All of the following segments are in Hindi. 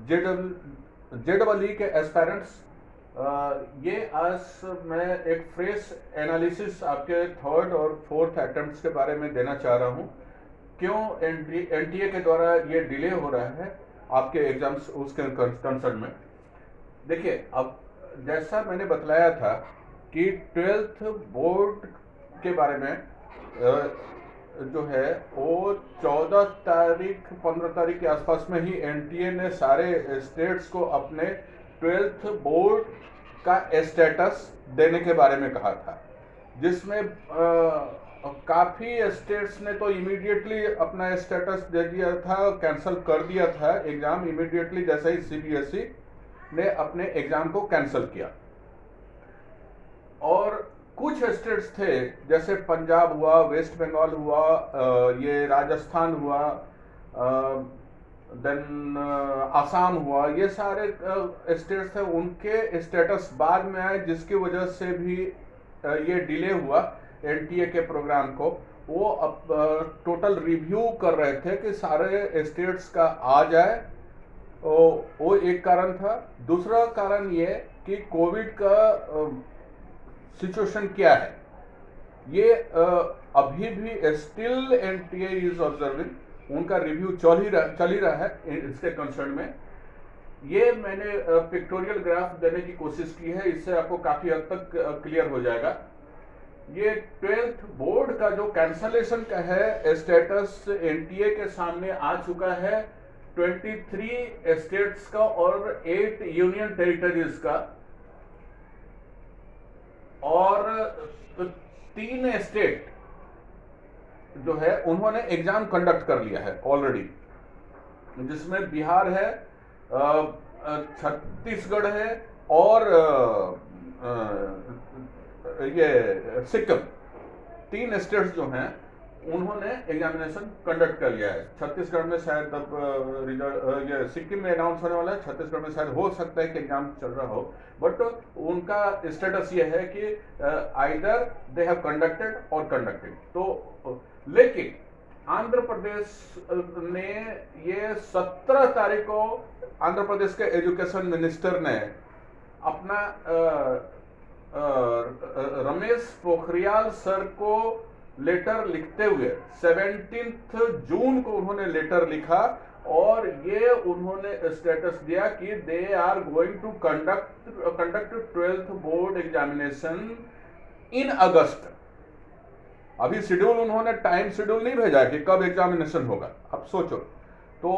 JEE के एस्पायरेंट्स, ये आज मैं एक फ्रेश एनालिसिस आपके थर्ड और फोर्थ अटेम्प्ट्स के बारे में देना चाह रहा हूँ। क्यों एनटीए के द्वारा ये डिले हो रहा है आपके एग्जाम्स उसके कंसर्न में। देखिए, अब जैसा मैंने बतलाया था कि 12th बोर्ड के बारे में जो है वो 14 तारीख 15 तारीख के आसपास में ही एनटीए ने सारे स्टेट्स को अपने 12th बोर्ड का स्टेटस देने के बारे में कहा था, जिसमें काफ़ी स्टेट्स ने तो इमीडिएटली अपना स्टेटस दे दिया था, कैंसिल कर दिया था एग्ज़ाम इमीडिएटली जैसे ही सीबीएसई ने अपने एग्ज़ाम को कैंसिल किया। और कुछ स्टेट्स थे जैसे पंजाब हुआ, वेस्ट बंगाल हुआ, ये राजस्थान हुआ, देन आसाम हुआ, ये सारे स्टेट्स थे, उनके स्टेटस बाद में आए, जिसकी वजह से भी ये डिले हुआ एनटीए के प्रोग्राम को। वो अब टोटल रिव्यू कर रहे थे कि सारे स्टेट्स का आ जाए, वो एक कारण था। दूसरा कारण ये कि कोविड का सिचुएशन क्या है, ये अभी भी स्टिल एनटीए इज ऑब्जर्विंग, उनका रिव्यू चल ही रहा है इसके कंसर्न में। ये मैंने पिक्टोरियल ग्राफ देने की कोशिश की है, इससे आपको काफी हद तक क्लियर हो जाएगा। ये 12th बोर्ड का जो कैंसलेशन का है स्टेटस एनटीए के सामने आ चुका है 23 स्टेट्स का और 8 यूनियन टेरिटरीज का, और 3 स्टेट जो है उन्होंने एग्जाम कंडक्ट कर लिया है ऑलरेडी, जिसमें बिहार है, छत्तीसगढ़ है और ये सिक्किम। 3 स्टेट्स जो हैं उन्होंने एग्जामिनेशन कंडक्ट कर लिया है। छत्तीसगढ़ में शायद अब रिजल्ट ये सिक्किम में अनाउंस होने वाला है, छत्तीसगढ़ में शायद हो सकता है कि एग्जाम चल रहा हो, बट उनका स्टेटस ये है कि आइदर दे हैव कंडक्टेड और कंडक्टेड। तो लेकिन आंध्र प्रदेश ने ये 17 तारीख को आंध्र प्रदेश के एजुकेशन मिनिस्टर ने अपना रमेश पोखरियाल सर को लेटर लिखते हुए 17 जून को उन्होंने लेटर लिखा, और ये उन्होंने स्टेटस दिया कि they are going to conduct 12th board examination in August. अभी शेड्यूल उन्होंने टाइम शेड्यूल नहीं भेजा कि कब एग्जामिनेशन होगा। अब सोचो तो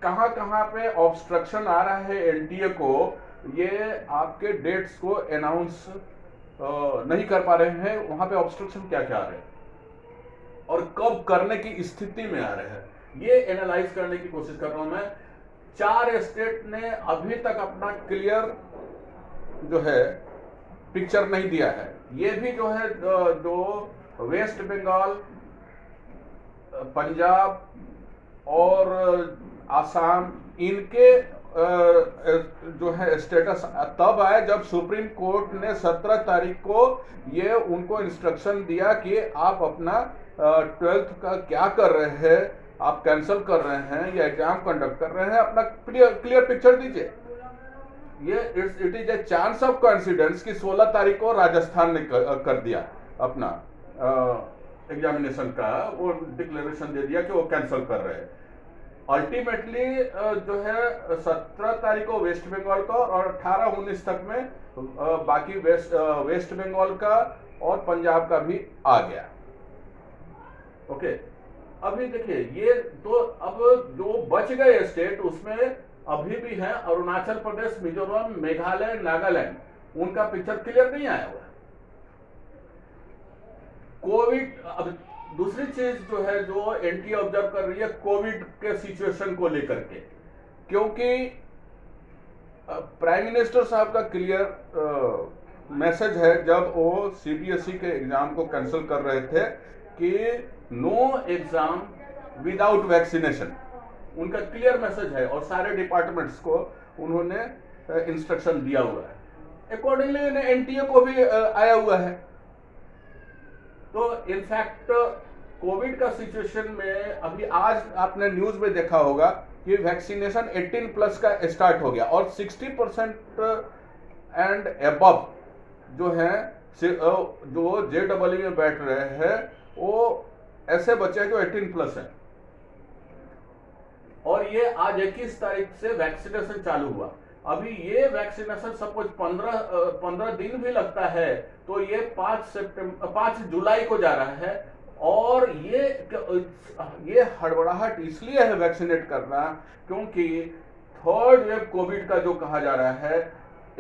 कहां कहां पे ऑब्स्ट्रक्शन आ रहा है एनटीए को, ये आपके डेट्स को अनाउंस नहीं कर पा रहे हैं, वहां पे ऑब्स्ट्रक्शन क्या क्या आ रहे हैं और कब करने की स्थिति में आ रहे हैं, ये एनालाइज करने की कोशिश कर रहा हूं मैं। 4 स्टेट ने अभी तक अपना क्लियर जो है पिक्चर नहीं दिया है। ये भी जो है जो वेस्ट बंगाल, पंजाब और आसाम, इनके जो है स्टेटस तब आए जब सुप्रीम कोर्ट ने 17 तारीख को ये उनको इंस्ट्रक्शन दिया कि आप अपना 12th का क्या कर रहे हैं, आप कैंसिल कर रहे हैं या एग्जाम कंडक्ट कर रहे हैं, अपना क्लियर पिक्चर दीजिए। ये it is a chance of coincidence कि 16 तारीख को राजस्थान ने कर दिया अपना एग्जामिनेशन का, वो डिक्लेरेशन दे दिया कि वो कैंसिल कर रहे हैं। अल्टीमेटली जो है 17 तारीख को वेस्ट बंगाल का और 18-19 तक में बाकी वेस्ट बंगाल का और पंजाब का भी आ गया। ओके, अभी देखिए ये तो अब जो बच गए स्टेट उसमें अभी भी हैं अरुणाचल प्रदेश, मिजोरम, मेघालय, नागालैंड, उनका पिक्चर क्लियर नहीं आया हुआ है। कोविड, अब दूसरी चीज जो है जो एनटीए ऑब्जर्व कर रही है कोविड के सिचुएशन को लेकर के, क्योंकि प्राइम मिनिस्टर साहब का क्लियर मैसेज है जब वो सीबीएसई के एग्जाम को कैंसिल कर रहे थे कि नो एग्जाम विदाउट वैक्सीनेशन, उनका क्लियर मैसेज है और सारे डिपार्टमेंट्स को उन्होंने इंस्ट्रक्शन दिया हुआ है। अकॉर्डिंगली एनटीए को भी आया हुआ है। तो इनफैक्ट कोविड का सिचुएशन में अभी आज आपने न्यूज में देखा होगा कि वैक्सीनेशन 18 प्लस का स्टार्ट हो गया और 60% एंड एबव जो है जो जेडब्ल्यू में बैठ रहे हैं वो ऐसे बच्चे हैं जो 18 प्लस हैं। और ये आज 21 तारीख से वैक्सीनेशन चालू हुआ। अभी ये वैक्सीनेशन सपोज 15 दिन भी लगता है तो ये 5 जुलाई को जा रहा है। और ये हड़बड़ाहट इसलिए है वैक्सीनेट करना क्योंकि थर्ड वेव कोविड का जो कहा जा रहा है,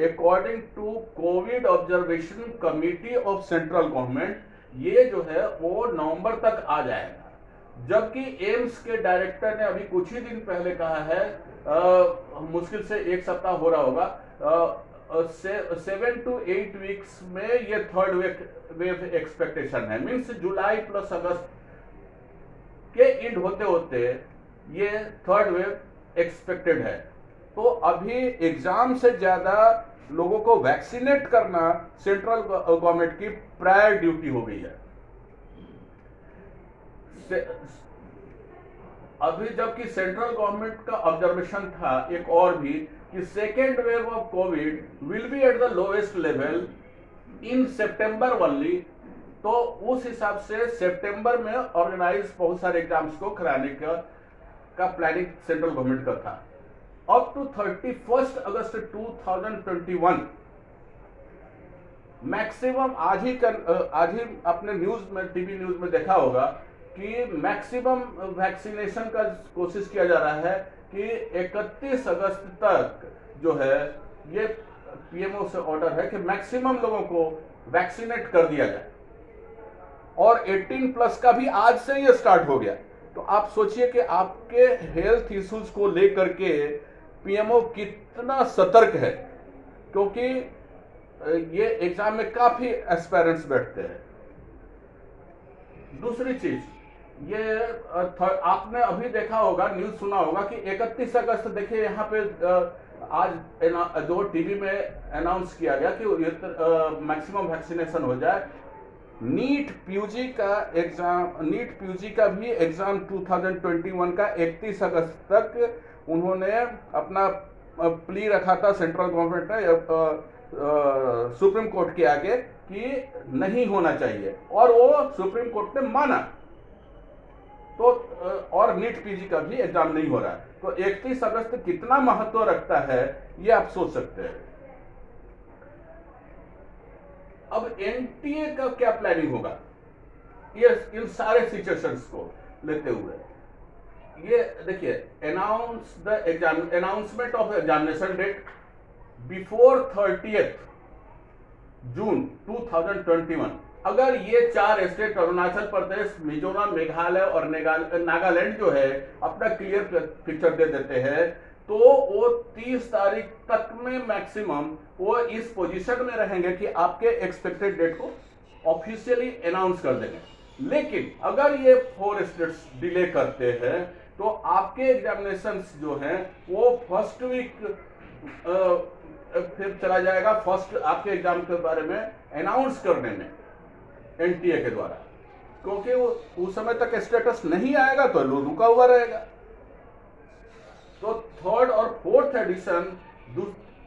according to Covid observation committee of central government, ये जो है वो नवंबर तक आ जाएगा। जबकि एम्स के डायरेक्टर ने अभी कुछ ही दिन पहले कहा है, मुश्किल से एक सप्ताह हो रहा होगा, 7 to 8 वीक्स में ये थर्ड वेव एक्सपेक्टेशन है। मीन्स जुलाई प्लस अगस्त के एंड होते होते ये थर्ड वेव एक्सपेक्टेड है। तो अभी एग्जाम से ज्यादा लोगों को वैक्सीनेट करना सेंट्रल गवर्नमेंट की प्रायर ड्यूटी हो गई है। अभी जबकि सेंट्रल गवर्नमेंट का ऑब्जर्वेशन था एक और भी कि second wave of Covid will be at the lowest level in September only. तो उस हिसाब से सितंबर में ऑर्गेनाइज बहुत सारे एग्जाम्स को कराने का प्लानिंग सेंट्रल गवर्नमेंट का था। अप टू 31 अगस्त 2021 मैक्सिमम आज ही अपने न्यूज में, टीवी न्यूज में देखा होगा कि मैक्सिमम वैक्सीनेशन का कोशिश किया जा रहा है कि 31 अगस्त तक जो है ये पीएमओ से ऑर्डर है कि मैक्सिमम लोगों को वैक्सीनेट कर दिया जाए। और 18 प्लस का भी आज से ये स्टार्ट हो गया। तो आप सोचिए कि आपके हेल्थ इश्यूज को लेकर के पीएमओ कितना सतर्क है, क्योंकि ये एग्जाम में काफी एस्पायरेंट्स बैठते हैं। दूसरी चीज, ये आपने अभी देखा होगा, न्यूज सुना होगा कि 31 अगस्त देखिए यहाँ पे आज जो टीवी में अनाउंस किया गया कि मैक्सिमम वैक्सीनेशन हो जाए। नीट पीयूजी का भी एग्जाम 2021 का 31 अगस्त तक उन्होंने अपना प्ली रखा था सेंट्रल गवर्नमेंट ने सुप्रीम कोर्ट के आगे कि नहीं होना चाहिए, और वो सुप्रीम कोर्ट ने माना। तो और नीट पीजी का भी एग्जाम नहीं हो रहा है। तो 31 अगस्त कितना महत्व रखता है ये आप सोच सकते हैं। अब एनटीए का क्या प्लानिंग होगा ये इन सारे सिचुएशंस को लेते हुए। ये देखिए, announcement of examination date before 30th June 2021। अगर ये 4 स्टेट अरुणाचल प्रदेश, मिजोरम, मेघालय और नागालैंड जो है अपना क्लियर पिक्चर दे देते हैं तो वो 30 तारीख तक में मैक्सिमम वो इस पोजीशन में रहेंगे कि आपके एक्सपेक्टेड डेट को ऑफिशियली अनाउंस कर देंगे। लेकिन अगर ये 4 स्टेट्स डिले करते हैं तो आपके एग्जामिनेशंस जो हैं वो फर्स्ट वीक फिर चला जाएगा फर्स्ट आपके एग्जाम के बारे में अनाउंस करने में एनटीए के द्वारा, क्योंकि वो उस समय तक स्टेटस नहीं आएगा तो रुका हुआ रहेगा। तो थर्ड और फोर्थ एडिशन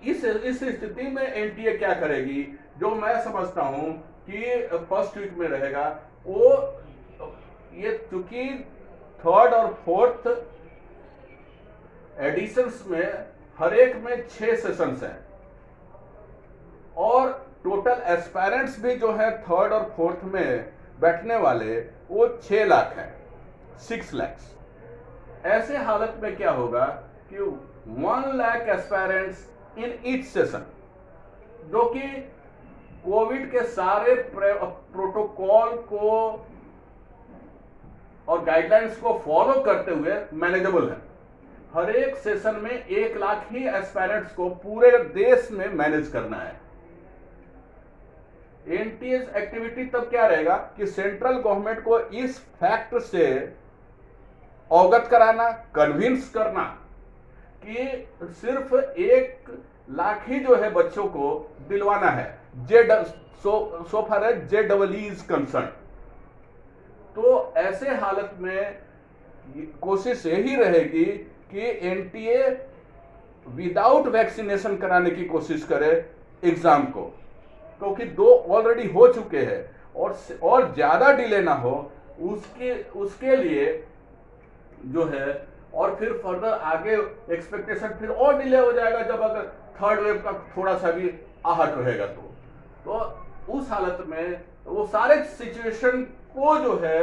इस स्थिति में एनटीए क्या करेगी, जो मैं समझता हूं कि फर्स्ट वीक में रहेगा। वो ये चूंकि थर्ड और फोर्थ एडिशंस में हर एक में 6 सेशंस हैं और टोटल एस्पायरेंट्स भी जो है थर्ड और फोर्थ में बैठने वाले वो 6 लाख हैं, 6 lakhs। ऐसे हालत में क्या होगा कि 1 lakh aspirants in each session, जो कि कोविड के सारे प्रोटोकॉल को और गाइडलाइंस को फॉलो करते हुए मैनेजेबल है। हर एक सेशन में 1 लाख ही एस्पायरेंट्स को पूरे देश में मैनेज करना है। एनटीए एक्टिविटी तब क्या रहेगा कि सेंट्रल गवर्नमेंट को इस फैक्ट से अवगत कराना, कन्विंस करना कि सिर्फ 1 लाख ही जो है बच्चों को दिलवाना है, so far as JEE is concern. तो ऐसे हालत में कोशिश यही रहेगी कि एनटीए विदाउट वैक्सीनेशन कराने की कोशिश करे एग्जाम को, क्योंकि दो ऑलरेडी हो चुके हैं और ज्यादा डिले ना हो उसके लिए जो है, और फिर फर्दर आगे एक्सपेक्टेशन फिर और डिले हो जाएगा जब अगर थर्ड वेव का थोड़ा सा भी आहट रहेगा तो उस हालत में वो सारे सिचुएशन को जो है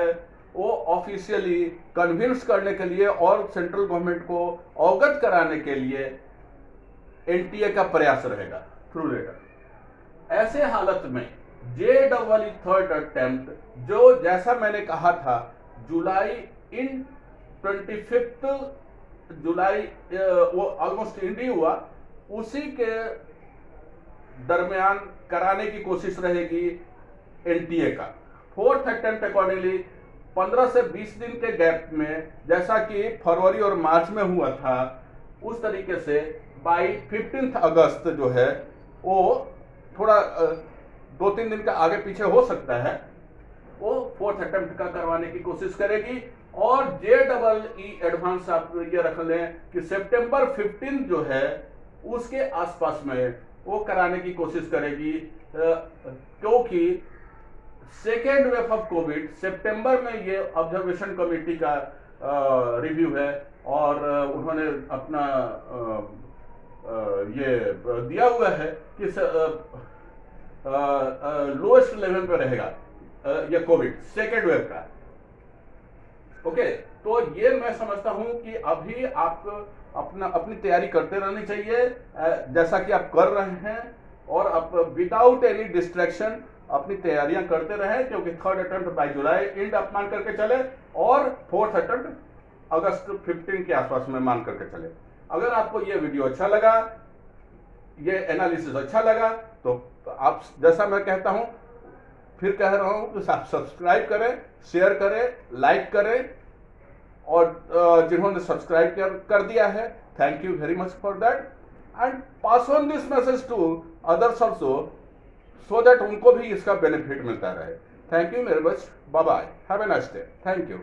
वो ऑफिशियली कन्विंस करने के लिए और सेंट्रल गवर्नमेंट को अवगत कराने के लिए एनटीए का प्रयास रहेगा थ्रू लेटर। ऐसे हालत में JEE थर्ड अटेम्प्ट जो जैसा मैंने कहा था जुलाई 25 जुलाई वो ऑलमोस्ट इंडी हुआ, उसी के दरमियान कराने की कोशिश रहेगी एनटीए का। फोर्थ अटेम्प्ट अकॉर्डिंगली 15 से 20 दिन के गैप में, जैसा कि फरवरी और मार्च में हुआ था, उस तरीके से बाई 15 अगस्त जो है वो थोड़ा 2-3 दिन का आगे पीछे हो सकता है, वो फोर्थ अटेम्प्ट का करवाने की कोशिश करेगी। और JEE एडवांस आप ये रख लें कि सितंबर 15 जो है उसके आसपास में वो कराने की कोशिश करेगी, क्योंकि सेकेंड वेव ऑफ कोविड सितंबर में ये ऑब्जर्वेशन कमेटी का रिव्यू है और उन्होंने अपना ये दिया हुआ है कि लोएस्ट लेवल पे रहेगा ये कोविड सेकेंड वेव का। ओके, तो ये मैं समझता हूं कि अभी आप अपनी तैयारी करते रहनी चाहिए जैसा कि आप कर रहे हैं, और आप विदाउट एनी डिस्ट्रैक्शन अपनी तैयारियां करते रहें, क्योंकि third attempt bye July and आप मान करके चले और फोर्थ अटेम्प्ट अगस्त 15 के आसपास में मान करके चले। अगर आपको ये वीडियो अच्छा लगा, ये एनालिसिस अच्छा लगा, तो आप जैसा मैं कहता हूं, फिर कह रहा हूं कि आप सब्सक्राइब करें, शेयर करें, लाइक करें, और जिन्होंने सब्सक्राइब कर दिया है, thank you very much for that, and pass on this message to others also, so that उनको भी इसका बेनिफिट मिलता रहे। Thank you very much, bye bye, have a nice day, thank you.